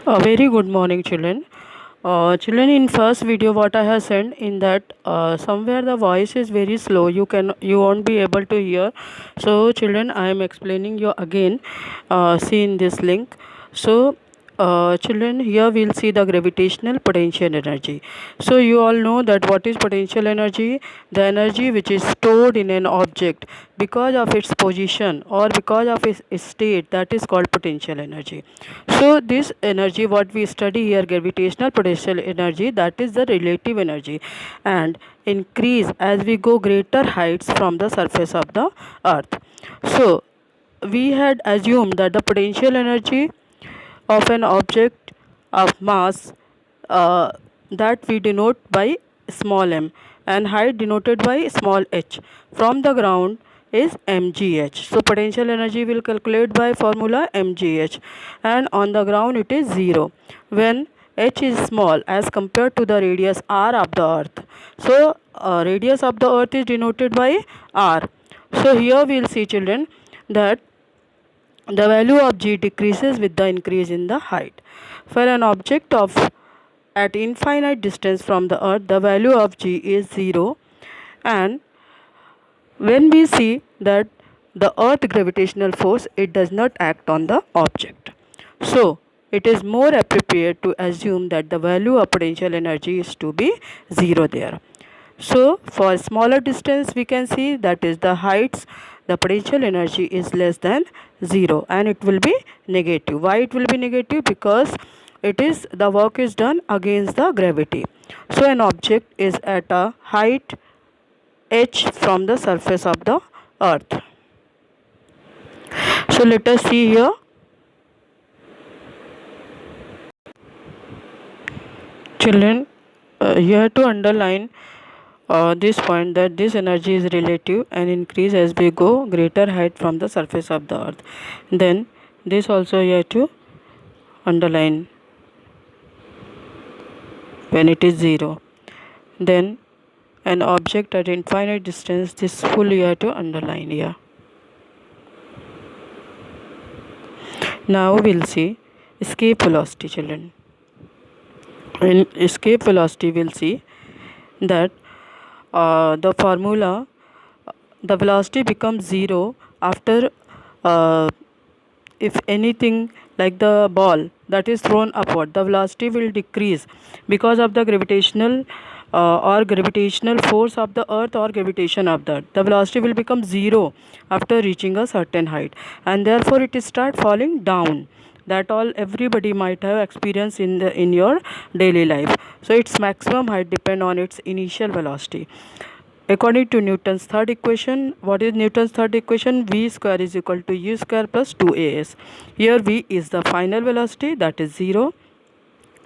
A very good morning, children. Children, in first video, what I have sent in that somewhere the voice is very slow. You won't be able to hear. So, children, I am explaining you again. See in this link. So, children, here we'll see the gravitational potential energy. So, you all know that what is potential energy? The energy which is stored in an object because of its position or because of its state, that is called potential energy. So this energy what we study here, gravitational potential energy, that is the relative energy, and increase as we go greater heights from the surface of the earth. So we had assumed that the potential energy of an object of mass, uh, that we denote by small m, and height denoted by small h from the ground is mgh. So potential energy will calculate by formula mgh, and on the ground it is 0 when h is small as compared to the radius r of the earth. So radius of the earth is denoted by r. So here we will see, children, that the value of g decreases with the increase in the height. For an object of at infinite distance from the earth, the value of g is 0, and when we see that the earth gravitational force, it does not act on the object. So it is more appropriate to assume that the value of potential energy is to be 0 there. So for smaller distance we can see, that is the heights, the potential energy is less than 0 and it will be negative. Why it will be negative? Because it is the work is done against the gravity. So an object is at a height h from the surface of the earth. So let us see here. Children, you have to underline this point, that this energy is relative and increase as we go greater height from the surface of the earth. Then this also you have to underline when it is 0. Then an object at infinite distance, this full you have to underline here. Now we'll see escape velocity, children. In escape velocity we'll see that the formula, the velocity becomes 0 after if anything like the ball that is thrown upward, the velocity will decrease because of the gravitational or gravitational force of the earth or gravitation of the earth. The velocity will become 0 after reaching a certain height, and therefore it start falling down. That all everybody might have experienced in your daily life. So its maximum height depend on its initial velocity. According to Newton's third equation, what is Newton's third equation? V square is equal to u square plus 2as. Here v is the final velocity, that is 0,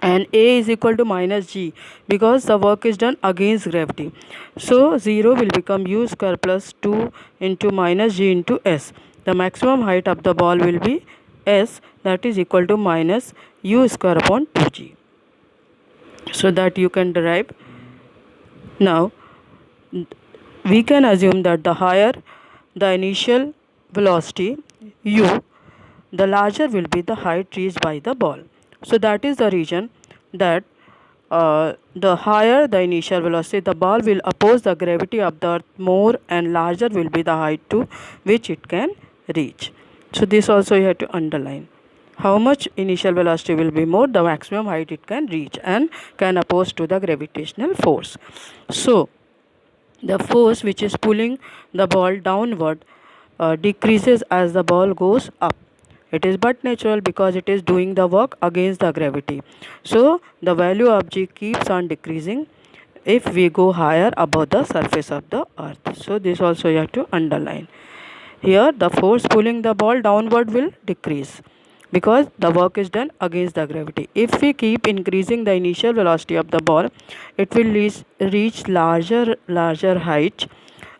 and a is equal to minus g because the work is done against gravity. So 0 will become u square plus 2 into minus g into s. The maximum height of the ball will be s, that is equal to minus u square upon 2g. So that you can derive. Now we can assume that the higher the initial velocity u, the larger will be the height reached by the ball. So that is the reason that the higher the initial velocity, the ball will oppose the gravity of the earth more, and larger will be the height to which it can reach. So this also you have to underline. How much initial velocity will be more, the maximum height it can reach and can oppose to the gravitational force. So the force which is pulling the ball downward decreases as the ball goes up. It is but natural because it is doing the work against the gravity. So the value of g keeps on decreasing if we go higher above the surface of the earth. So this also you have to underline. Here the force pulling the ball downward will decrease because the work is done against the gravity. If we keep increasing the initial velocity of the ball, it will reach larger height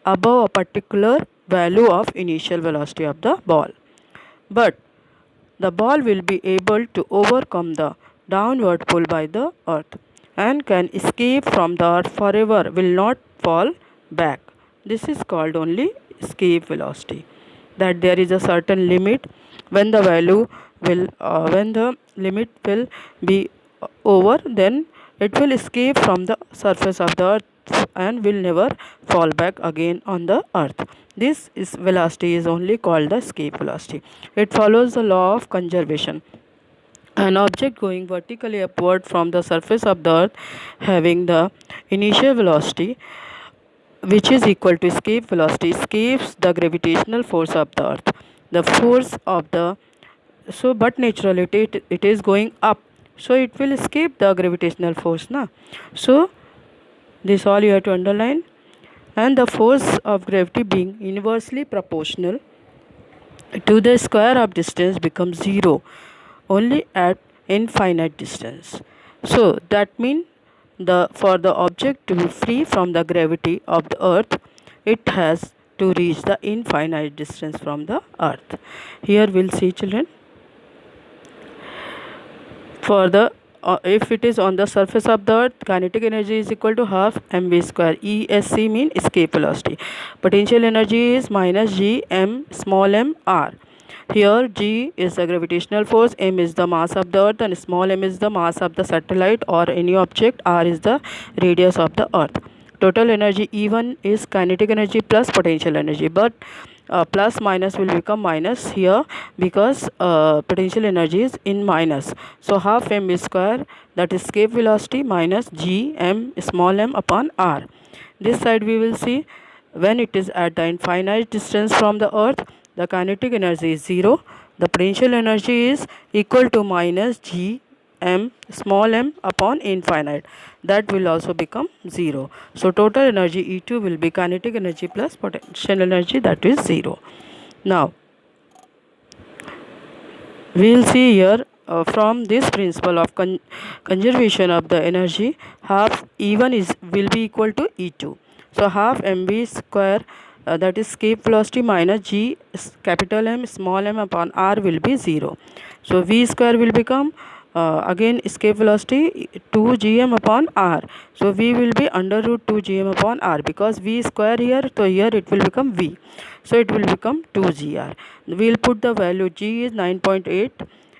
above a particular value of initial velocity of the ball. But the ball will be able to overcome the downward pull by the earth and can escape from the earth forever, will not fall back. This is called only escape velocity, that there is a certain limit when the value will when the limit will be over, then it will escape from the surface of the earth and will never fall back again on the earth. This is velocity is only called the escape velocity. It follows the law of conservation. An object going vertically upward from the surface of the earth having the initial velocity which is equal to escape velocity escapes the gravitational force of the earth. The force of the but naturally it is going up, so it will escape the gravitational force na. So this all you have to underline. And the force of gravity being inversely proportional to the square of distance becomes zero only at infinite distance. So that means for the object to be free from the gravity of the earth, it has to reach the infinite distance from the earth. Here we'll see, children. For the if it is on the surface of the earth, kinetic energy is equal to half mv square. ESC mean escape velocity. Potential energy is minus g m small m r. Here g is the gravitational force, m is the mass of the earth, and small m is the mass of the satellite or any object, r is the radius of the earth. Total energy E1 is kinetic energy plus potential energy, but plus minus will become minus here because potential energy is in minus. So half m square, that is escape velocity, minus g m small m upon r. This side we will see when it is at the infinite distance from the earth, the kinetic energy is 0. The potential energy is equal to minus g m small m upon infinite, that will also become 0. So total energy E2 will be kinetic energy plus potential energy, that is 0. Now we will see here from this principle of conservation of the energy, half E1 will be equal to E2. So half mv square, that is escape velocity, minus g capital M small m upon r will be 0. So v square will become again escape velocity 2 gm upon r. So v will be under root 2 gm upon r, because v square here, so here it will become v. So it will become 2 gr. We will put the value. G is 9.8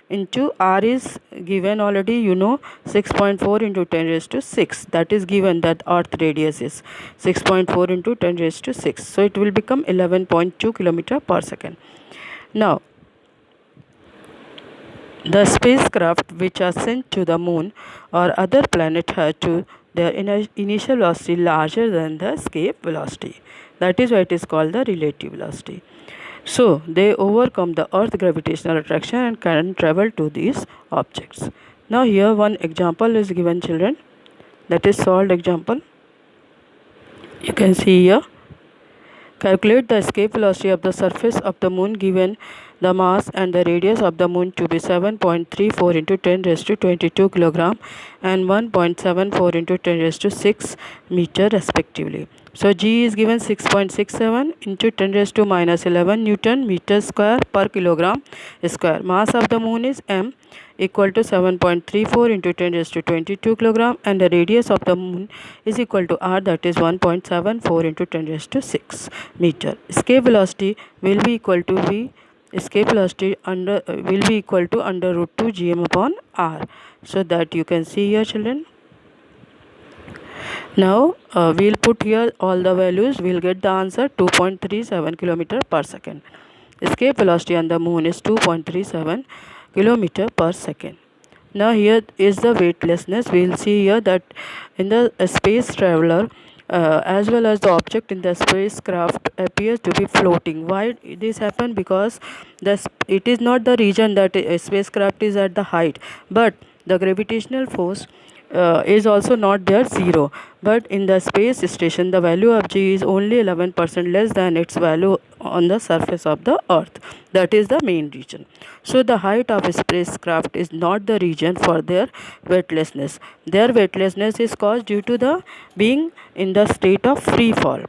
into r is given already, 6.4 into 10 raised to 6. That is given, that earth radius is 6.4 into 10 raised to 6. So it will become 11.2 kilometer per second. Now the spacecraft which are sent to the moon or other planet have to their initial velocity larger than the escape velocity. That is why it is called the relative velocity. So they overcome the earth gravitational attraction and can travel to these objects. Now here one example is given, children, that is solved example. You can see here. Calculate the escape velocity of the surface of the moon given the mass and the radius of the moon to be 7.34 into 10 raised to 22 kilogram and 1.74 into 10 raised to 6 meter respectively. So G is given 6.67 into 10 raised to minus 11 Newton meter square per kilogram square. Mass of the moon is m equal to 7.34 into 10 raised to 22 kilogram, and the radius of the moon is equal to r, that is 1.74 into 10 raised to 6 meter. Escape velocity will be equal to v. Escape velocity will be equal to under root 2 gm upon r. So that you can see here, children. Now we'll put here all the values. We'll get the answer 2.37 kilometer per second. Escape velocity on the moon is 2.37 kilometer per second. Now here is the weightlessness. We will see here that in the space traveler as well as the object in the spacecraft appears to be floating. Why this happen? Because it is not the region that a spacecraft is at the height, but the gravitational force is also not there, 0. But in the space station the value of G is only 11% less than its value on the surface of the earth. That is the main region. So the height of a spacecraft is not the region for their weightlessness. Their weightlessness is caused due to the being in the state of free fall.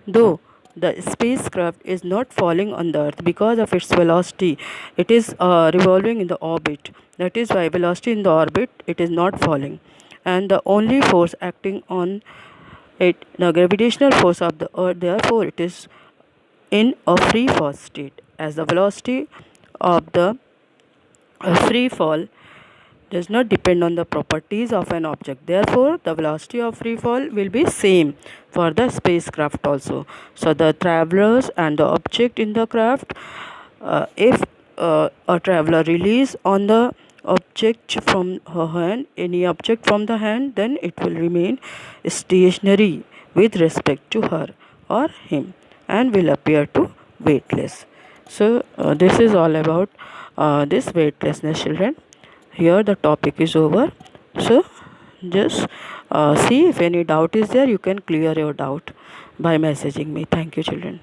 Though the spacecraft is not falling on the earth because of its velocity, it is revolving in the orbit. That is why velocity in the orbit, it is not falling. And the only force acting on it, the gravitational force of the earth, therefore it is in a free fall state, as the velocity of the A free fall does not depend on the properties of an object. Therefore, the velocity of free fall will be same for the spacecraft also. So the travelers and the object in the craft, if a traveler release on the object from her hand, any object from the hand, then it will remain stationary with respect to her or him and will appear to weightless. So this is all about this weightlessness, children. Here the topic is over. So just see if any doubt is there, you can clear your doubt by messaging me. Thank you, children.